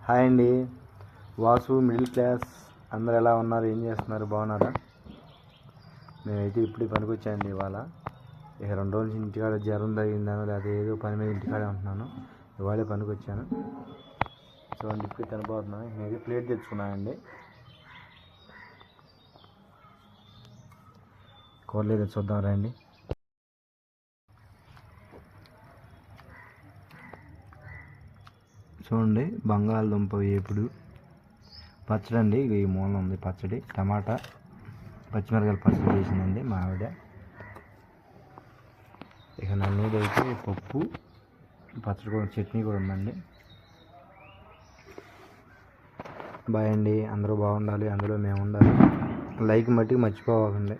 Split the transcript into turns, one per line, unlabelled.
Hi అండి, Vasu middle class అందరు ఎలా ఉన్నారు? ఏం చేస్తున్నారు? బాగున్నారా? నేనైతే ఇప్పుడే పనికి వచ్చానండి. ఇవాళ ఇక 2 రోజుల నుంచి ఇంటికాడ జ్వరం తగ్గిందాను, లేదా ఏదో పని మీద ఇంటికాడే ఉంటున్నాను. ఇవాళే పనికి వచ్చాను. చూడండి, ఇప్పుడు తినబోతున్నాను. నేనైతే ప్లేట్ తెచ్చుకున్నానండి. కూరలు అయితే చూద్దాం రండి. చూడండి, బంగాళదుంప వేపుడు, పచ్చడి అండి. ఈ మూల ఉంది పచ్చడి, టమాటా పచ్చిమిరకాయల పచ్చడి చేసిందండి మా ఆవిడ. ఇక నా మీద అయితే పప్పు, పచ్చడి కూడా, చట్నీ కూడా ఉందండి. బాయ్ అండి, అందరూ బాగుండాలి, అందులో మేము ఉండాలి. లైక్ మట్టికి మర్చిపోవాలండి.